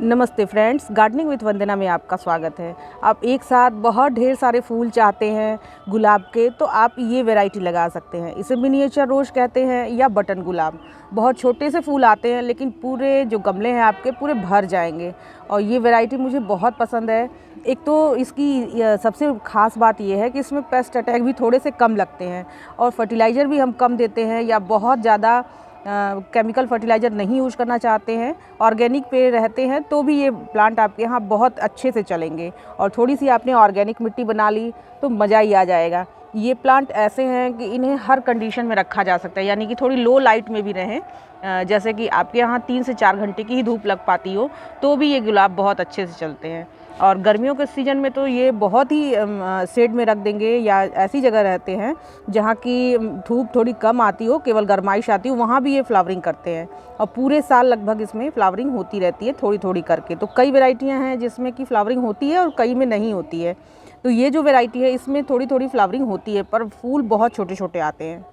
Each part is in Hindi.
नमस्ते फ्रेंड्स, गार्डनिंग विद वंदना में आपका स्वागत है। आप एक साथ बहुत ढेर सारे फूल चाहते हैं गुलाब के, तो आप ये वैरायटी लगा सकते हैं। इसे मिनिएचर रोज़ कहते हैं या बटन गुलाब। बहुत छोटे से फूल आते हैं, लेकिन पूरे जो गमले हैं आपके पूरे भर जाएंगे। और ये वैरायटी मुझे बहुत पसंद है। एक तो इसकी सबसे ख़ास बात ये है कि इसमें पेस्ट अटैक भी थोड़े से कम लगते हैं, और फर्टिलाइज़र भी हम कम देते हैं या बहुत ज़्यादा केमिकल फर्टिलाइज़र नहीं यूज़ करना चाहते हैं, ऑर्गेनिक पे रहते हैं, तो भी ये प्लांट आपके यहाँ बहुत अच्छे से चलेंगे। और थोड़ी सी आपने ऑर्गेनिक मिट्टी बना ली तो मज़ा ही आ जाएगा। ये प्लांट ऐसे हैं कि इन्हें हर कंडीशन में रखा जा सकता है, यानी कि थोड़ी लो लाइट में भी रहें, जैसे कि आपके यहाँ 3 से 4 घंटे की ही धूप लग पाती हो, तो भी ये गुलाब बहुत अच्छे से चलते हैं। और गर्मियों के सीज़न में तो ये बहुत ही शेड में रख देंगे, या ऐसी जगह रहते हैं जहाँ की धूप थोड़ी कम आती हो, केवल गर्माइश आती हो, वहाँ भी ये फ्लावरिंग करते हैं। और पूरे साल लगभग इसमें फ्लावरिंग होती रहती है, थोड़ी थोड़ी करके। तो कई वैरायटियाँ हैं जिसमें कि फ्लावरिंग होती है और कई में नहीं होती है। तो ये जो वैरायटी है इसमें थोड़ी थोड़ी फ्लावरिंग होती है, पर फूल बहुत छोटे छोटे आते हैं।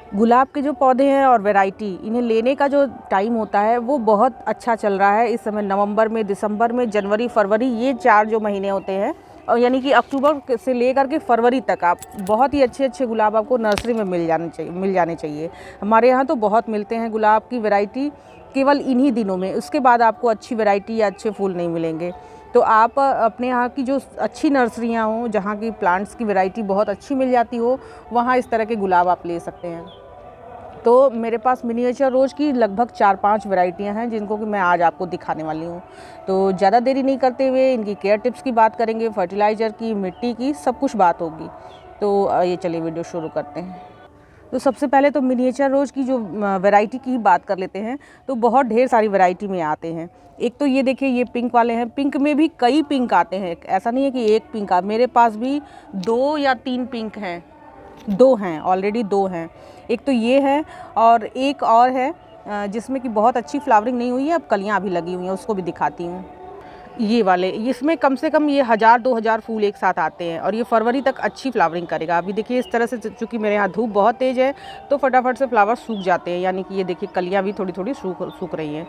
गुलाब के जो पौधे हैं और वैरायटी, इन्हें लेने का जो टाइम होता है वो बहुत अच्छा चल रहा है इस समय। नवंबर में, दिसंबर में, जनवरी, फरवरी, ये 4 जो महीने होते हैं, और यानी कि अक्टूबर से लेकर के फरवरी तक आप बहुत ही अच्छे अच्छे गुलाब आपको नर्सरी में मिल जाने चाहिए। हमारे यहाँ तो बहुत मिलते हैं गुलाब की वैरायटी केवल इन्हीं दिनों में। उसके बाद आपको अच्छी वैरायटी या अच्छे फूल नहीं मिलेंगे। तो आप अपने यहाँ की जो अच्छी नर्सरियाँ हों, जहाँ की प्लांट्स की वैरायटी बहुत अच्छी मिल जाती हो, वहाँ इस तरह के गुलाब आप ले सकते हैं। तो मेरे पास मिनिएचर रोज़ की लगभग 4-5 वैरायटियाँ हैं, जिनको कि मैं आज आपको दिखाने वाली हूँ। तो ज़्यादा देरी नहीं करते हुए इनकी केयर टिप्स की बात करेंगे, फर्टिलाइज़र की, मिट्टी की, सब कुछ बात होगी। तो ये चलिए वीडियो शुरू करते हैं। तो सबसे पहले तो मिनिएचर रोज़ की जो वैरायटी की बात कर लेते हैं। तो बहुत ढेर सारी वैरायटी में आते हैं। एक तो ये देखिए, ये पिंक वाले हैं। पिंक में भी कई पिंक आते हैं, ऐसा नहीं है कि एक पिंक मेरे पास भी 2 या 3 पिंक हैं। 2 हैं, ऑलरेडी 2 हैं। एक तो ये है, और एक और है जिसमें कि बहुत अच्छी फ्लावरिंग नहीं हुई है, अब कलियाँ अभी लगी हुई हैं, उसको भी दिखाती हूँ। ये वाले, इसमें कम से कम ये 1000-2000 फूल एक साथ आते हैं, और ये फरवरी तक अच्छी फ्लावरिंग करेगा। अभी देखिए इस तरह से, चूँकि मेरे यहाँ धूप बहुत तेज़ है, तो फटाफट से फ्लावर सूख जाते हैं, यानी कि ये देखिए कलियाँ भी थोड़ी थोड़ी सूख रही हैं।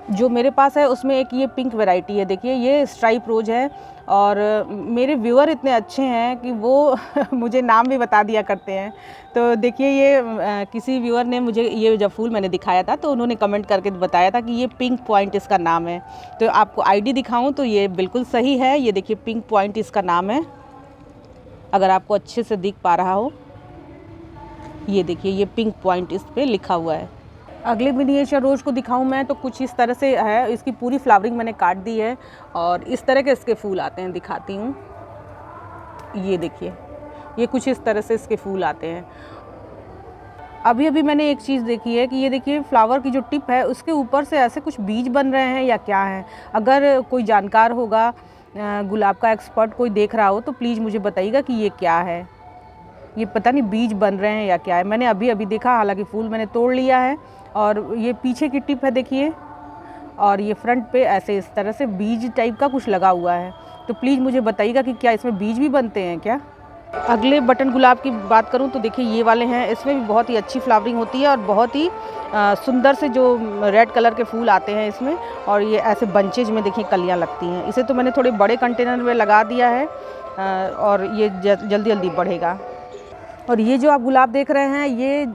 जो मेरे पास है उसमें एक ये पिंक वैरायटी है। देखिए ये स्ट्राइप रोज़ है, और मेरे व्यूअर इतने अच्छे हैं कि वो मुझे नाम भी बता दिया करते हैं। तो देखिए ये किसी व्यूअर ने मुझे ये जब फूल मैंने दिखाया था, तो उन्होंने कमेंट करके बताया था कि ये पिंक पॉइंट इसका नाम है। तो आपको आईडी दिखाऊं तो ये बिल्कुल सही है। ये देखिए पिंक पॉइंट इसका नाम है, अगर आपको अच्छे से दिख पा रहा हो। ये देखिए, ये पिंक पॉइंट इस पर लिखा हुआ है। अगले मिनिएचर रोज़ को दिखाऊं मैं तो कुछ इस तरह से है। इसकी पूरी फ्लावरिंग मैंने काट दी है, और इस तरह के इसके फूल आते हैं, दिखाती हूँ। ये देखिए, ये कुछ इस तरह से इसके फूल आते हैं। अभी अभी मैंने एक चीज़ देखी है कि ये देखिए फ्लावर की जो टिप है उसके ऊपर से ऐसे कुछ बीज बन रहे हैं, या क्या है। अगर कोई जानकार होगा, गुलाब का एक्सपर्ट कोई देख रहा हो, तो प्लीज़ मुझे बताइएगा कि ये क्या है। ये पता नहीं बीज बन रहे हैं या क्या है। मैंने अभी अभी देखा, हालांकि फूल मैंने तोड़ लिया है। और ये पीछे की टिप है देखिए, और ये फ्रंट पे ऐसे इस तरह से बीज टाइप का कुछ लगा हुआ है। तो प्लीज़ मुझे बताइएगा कि क्या इसमें बीज भी बनते हैं क्या। अगले बटन गुलाब की बात करूं तो देखिए ये वाले हैं। इसमें भी बहुत ही अच्छी फ्लावरिंग होती है, और बहुत ही सुंदर से जो रेड कलर के फूल आते हैं इसमें, और ये ऐसे बंचेज में देखिए कलियां लगती हैं। इसे तो मैंने थोड़े बड़े कंटेनर में लगा दिया है, और ये जल्दी जल्दी बढ़ेगा। और ये जो आप गुलाब देख रहे हैं, ये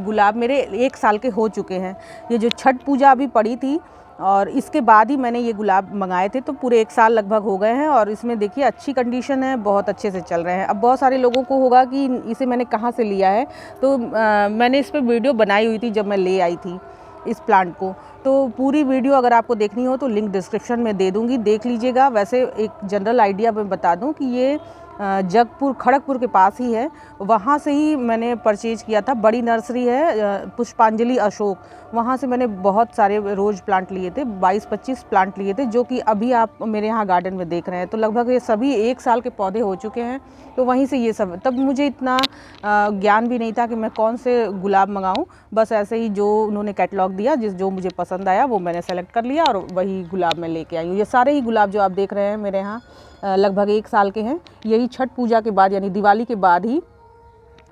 गुलाब मेरे 1 साल के हो चुके हैं। ये जो छठ पूजा अभी पड़ी थी, और इसके बाद ही मैंने ये गुलाब मंगाए थे, तो पूरे 1 साल लगभग हो गए हैं। और इसमें देखिए अच्छी कंडीशन है, बहुत अच्छे से चल रहे हैं। अब बहुत सारे लोगों को होगा कि इसे मैंने कहाँ से लिया है, तो मैंने इस पर वीडियो बनाई हुई थी जब मैं ले आई थी इस प्लांट को। तो पूरी वीडियो अगर आपको देखनी हो तो लिंक डिस्क्रिप्शन में दे दूँगी, देख लीजिएगा। वैसे एक जनरल आइडिया मैं बता दूँ कि ये जगपुर, खड़गपुर के पास ही है, वहाँ से ही मैंने परचेज़ किया था। बड़ी नर्सरी है पुष्पांजलि अशोक, वहाँ से मैंने बहुत सारे रोज़ प्लांट लिए थे, 22-25 प्लांट लिए थे, जो कि अभी आप मेरे यहाँ गार्डन में देख रहे हैं। तो लगभग ये सभी 1 साल के पौधे हो चुके हैं। तो वहीं से ये सब, तब मुझे इतना ज्ञान भी नहीं था कि मैं कौन से गुलाब मंगाऊँ। बस ऐसे ही जो उन्होंने कैटलॉग दिया, जो मुझे पसंद आया वो मैंने सेलेक्ट कर लिया, और वही गुलाब मैं लेके आई हूँ। ये सारे ही गुलाब जो आप देख रहे हैं मेरे यहाँ लगभग 1 साल के हैं। यही छठ पूजा के बाद, यानी दिवाली के बाद ही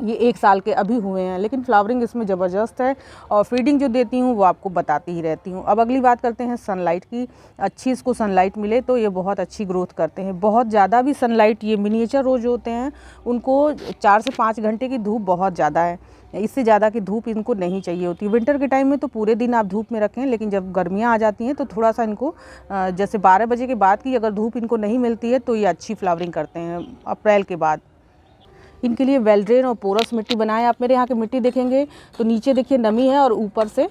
ये 1 साल के अभी हुए हैं, लेकिन फ्लावरिंग इसमें ज़बरदस्त है और फीडिंग जो देती हूँ वो आपको बताती ही रहती हूँ। अब अगली बात करते हैं सनलाइट की। अच्छी इसको सनलाइट मिले तो ये बहुत अच्छी ग्रोथ करते हैं। बहुत ज़्यादा भी सनलाइट, ये मिनिएचर रोज़ होते हैं उनको 4 से 5 घंटे की धूप बहुत ज़्यादा है, इससे ज़्यादा की धूप इनको नहीं चाहिए होती। विंटर के टाइम में तो पूरे दिन आप धूप में रखें, लेकिन जब गर्मियाँ आ जाती हैं तो थोड़ा सा इनको जैसे 12 बजे के बाद की अगर धूप इनको नहीं मिलती है तो ये अच्छी फ्लावरिंग करते हैं अप्रैल के बाद। इनके लिए वेल ड्रेन और पोरस मिट्टी बनाएं। आप मेरे यहाँ की मिट्टी देखेंगे तो नीचे देखिए नमी है और ऊपर से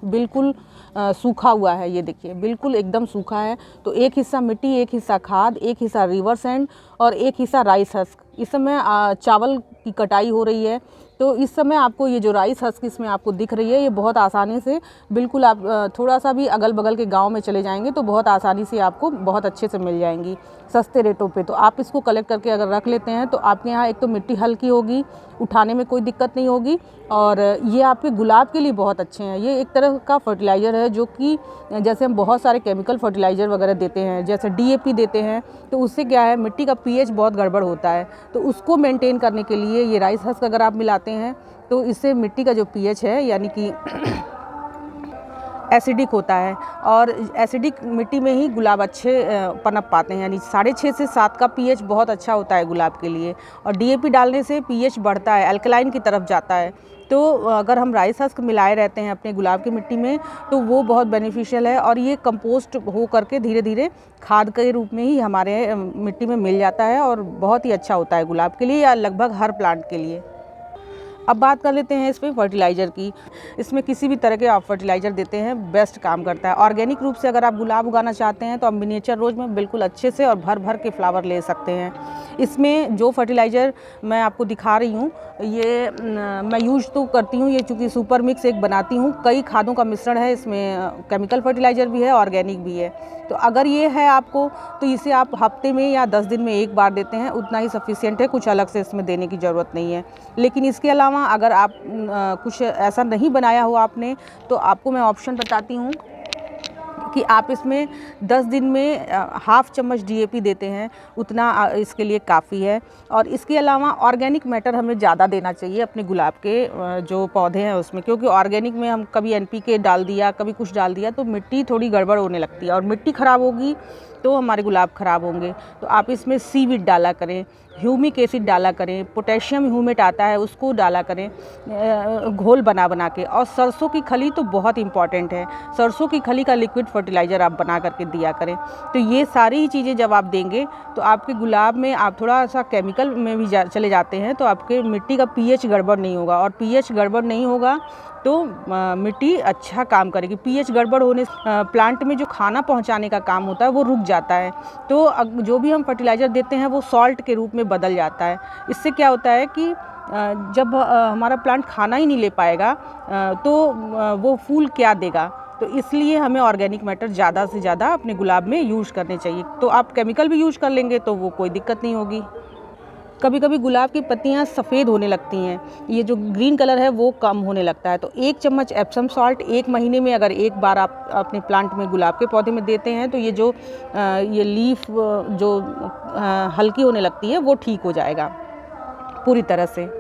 बिल्कुल सूखा हुआ है। ये देखिए बिल्कुल एकदम सूखा है। तो एक हिस्सा मिट्टी, एक हिस्सा खाद, एक हिस्सा रिवर सैंड और एक हिस्सा राइस हस्क। इस समय चावल की कटाई हो रही है, तो इस समय आपको ये जो राइस हस्क इसमें आपको दिख रही है, ये बहुत आसानी से बिल्कुल आप थोड़ा सा भी अगल बगल के गांव में चले जाएंगे तो बहुत आसानी से आपको बहुत अच्छे से मिल जाएंगी सस्ते रेटों पे। तो आप इसको कलेक्ट करके अगर रख लेते हैं तो आपके यहाँ एक तो मिट्टी हल्की होगी, उठाने में कोई दिक्कत नहीं होगी, और ये आपके गुलाब के लिए बहुत अच्छे हैं। ये एक तरह का फर्टिलाइज़र है जो कि जैसे हम बहुत सारे केमिकल फर्टिलाइज़र वगैरह देते हैं, जैसे DAP देते हैं, तो उससे क्या है मिट्टी का pH बहुत गड़बड़ होता है। तो उसको मेंटेन करने के लिए ये राइस हस्क अगर आप मिलाते हैं तो इससे मिट्टी का जो pH है यानी कि एसिडिक होता है, और एसिडिक मिट्टी में ही गुलाब अच्छे पनप पाते हैं। यानी 6.5 से 7 का pH बहुत अच्छा होता है गुलाब के लिए, और DAP डालने से pH बढ़ता है, अल्कलाइन की तरफ जाता है। तो अगर हम राइस हस्क मिलाए रहते हैं अपने गुलाब की मिट्टी में तो वो बहुत बेनिफिशियल है, और ये कंपोस्ट हो करके धीरे धीरे खाद के रूप में ही हमारे मिट्टी में मिल जाता है, और बहुत ही अच्छा होता है गुलाब के लिए या लगभग हर प्लांट के लिए। अब बात कर लेते हैं इसमें फर्टिलाइज़र की। इसमें किसी भी तरह के आप फर्टिलाइज़र देते हैं बेस्ट काम करता है। ऑर्गेनिक रूप से अगर आप गुलाब उगाना चाहते हैं तो आप मिनिएचर रोज़ में बिल्कुल अच्छे से और भर भर के फ्लावर ले सकते हैं। इसमें जो फर्टिलाइज़र मैं आपको दिखा रही हूँ ये मैं यूज़ तो करती हूँ, ये चूँकि सुपर मिक्स एक बनाती हूँ, कई खादों का मिश्रण है इसमें, केमिकल फर्टिलाइज़र भी है, ऑर्गेनिक भी है। तो अगर ये है आपको तो इसे आप हफ्ते में या 10 दिन में एक बार देते हैं, उतना ही सफिशिएंट है, कुछ अलग से इसमें देने की ज़रूरत नहीं है। लेकिन इसके अलावा अगर आप कुछ ऐसा नहीं बनाया हो आपने तो आपको मैं ऑप्शन बताती हूँ कि आप इसमें 10 दिन में हाफ चम्मच DAP देते हैं, उतना इसके लिए काफ़ी है। और इसके अलावा ऑर्गेनिक मैटर हमें ज़्यादा देना चाहिए अपने गुलाब के जो पौधे हैं उसमें, क्योंकि ऑर्गेनिक में हम कभी NPK डाल दिया, कभी कुछ डाल दिया तो मिट्टी थोड़ी गड़बड़ होने लगती है, और मिट्टी ख़राब होगी तो हमारे गुलाब ख़राब होंगे। तो आप इसमें सीवीड डाला करें, ह्यूमिक एसिड डाला करें, पोटेशियम ह्यूमेट आता है उसको डाला करें घोल बना बना के। और सरसों की खली तो बहुत इंपॉर्टेंट है, सरसों की खली का लिक्विड फर्टिलाइज़र आप बना करके दिया करें। तो ये सारी ही चीज़ें जब आप देंगे तो आपके गुलाब में आप थोड़ा सा केमिकल में भी चले जाते हैं तो आपके मिट्टी का pH गड़बड़ नहीं होगा, और pH गड़बड़ नहीं होगा तो मिट्टी अच्छा काम करेगी। pH गड़बड़ होने प्लांट में जो खाना पहुंचाने का काम होता है वो रुक जाता है, तो जो भी हम फर्टिलाइज़र देते हैं वो सॉल्ट के रूप में बदल जाता है। इससे क्या होता है कि जब हमारा प्लांट खाना ही नहीं ले पाएगा तो वो फूल क्या देगा। तो इसलिए हमें ऑर्गेनिक मैटर ज़्यादा से ज़्यादा अपने गुलाब में यूज़ करने चाहिए। तो आप केमिकल भी यूज़ कर लेंगे तो वो कोई दिक्कत नहीं होगी। कभी कभी गुलाब की पत्तियां सफ़ेद होने लगती हैं, ये जो ग्रीन कलर है वो कम होने लगता है। तो 1 चम्मच एप्सम सॉल्ट 1 महीने में अगर एक बार आप अपने प्लांट में गुलाब के पौधे में देते हैं तो ये जो ये लीफ जो हल्की होने लगती है वो ठीक हो जाएगा पूरी तरह से।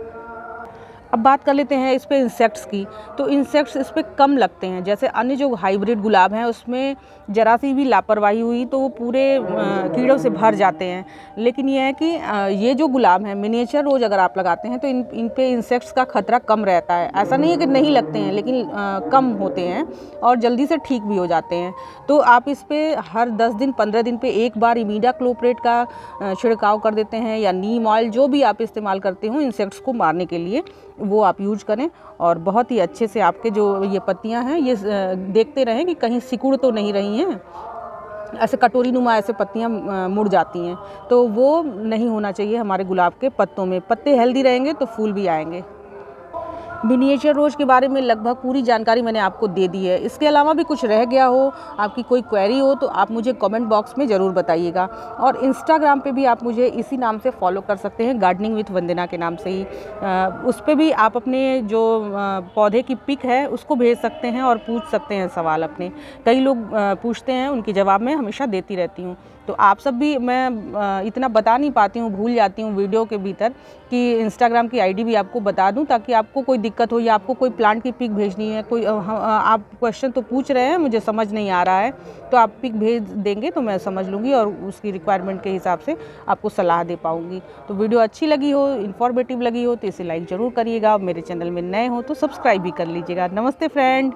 अब बात कर लेते हैं इस पे इंसेक्ट्स की। तो इंसेक्ट्स इस पे कम लगते हैं, जैसे अन्य जो हाइब्रिड गुलाब हैं उसमें ज़रा सी भी लापरवाही हुई तो वो पूरे कीड़ों से भर जाते हैं। लेकिन ये है कि ये जो गुलाब हैं मिनिएचर रोज़ अगर आप लगाते हैं तो इन पे इंसेक्ट्स का खतरा कम रहता है। ऐसा नहीं है कि नहीं लगते हैं, लेकिन कम होते हैं और जल्दी से ठीक भी हो जाते हैं। तो आप इस पे हर 10 दिन 15 दिन पे एक बार इमीडाक्लोप्रिड का छिड़काव कर देते हैं, या नीम ऑयल जो भी आप इस्तेमाल करते हो इंसेक्ट्स को मारने के लिए वो आप यूज करें, और बहुत ही अच्छे से आपके जो ये पत्तियां हैं ये देखते रहें कि कहीं सिकुड़ तो नहीं रही हैं। ऐसे कटोरी नुमा ऐसे पत्तियां मुड़ जाती हैं तो वो नहीं होना चाहिए हमारे गुलाब के पत्तों में। पत्ते हेल्दी रहेंगे तो फूल भी आएंगे। मिनिएचर रोज़ के बारे में लगभग पूरी जानकारी मैंने आपको दे दी है। इसके अलावा भी कुछ रह गया हो, आपकी कोई क्वेरी हो तो आप मुझे कमेंट बॉक्स में ज़रूर बताइएगा। और इंस्टाग्राम पे भी आप मुझे इसी नाम से फॉलो कर सकते हैं, गार्डनिंग विथ वंदना के नाम से ही। उस पर भी आप अपने जो पौधे की पिक है उसको भेज सकते हैं और पूछ सकते हैं सवाल अपने। कई लोग पूछते हैं, उनके जवाब मैं हमेशा देती रहती हूँ। तो आप सब भी, मैं इतना बता नहीं पाती हूँ, भूल जाती हूँ वीडियो के भीतर कि इंस्टाग्राम की आईडी भी आपको बता दूँ, ताकि आपको कोई दिक्कत हो या आपको कोई प्लांट की पिक भेजनी है, कोई आप क्वेश्चन तो पूछ रहे हैं, मुझे समझ नहीं आ रहा है, तो आप पिक भेज देंगे तो मैं समझ लूँगी और उसकी रिक्वायरमेंट के हिसाब से आपको सलाह दे पाऊँगी। तो वीडियो अच्छी लगी हो, इन्फॉर्मेटिव लगी हो तो इसे लाइक ज़रूर करिएगा। मेरे चैनल में नए हो तो सब्सक्राइब भी कर लीजिएगा। नमस्ते फ्रेंड।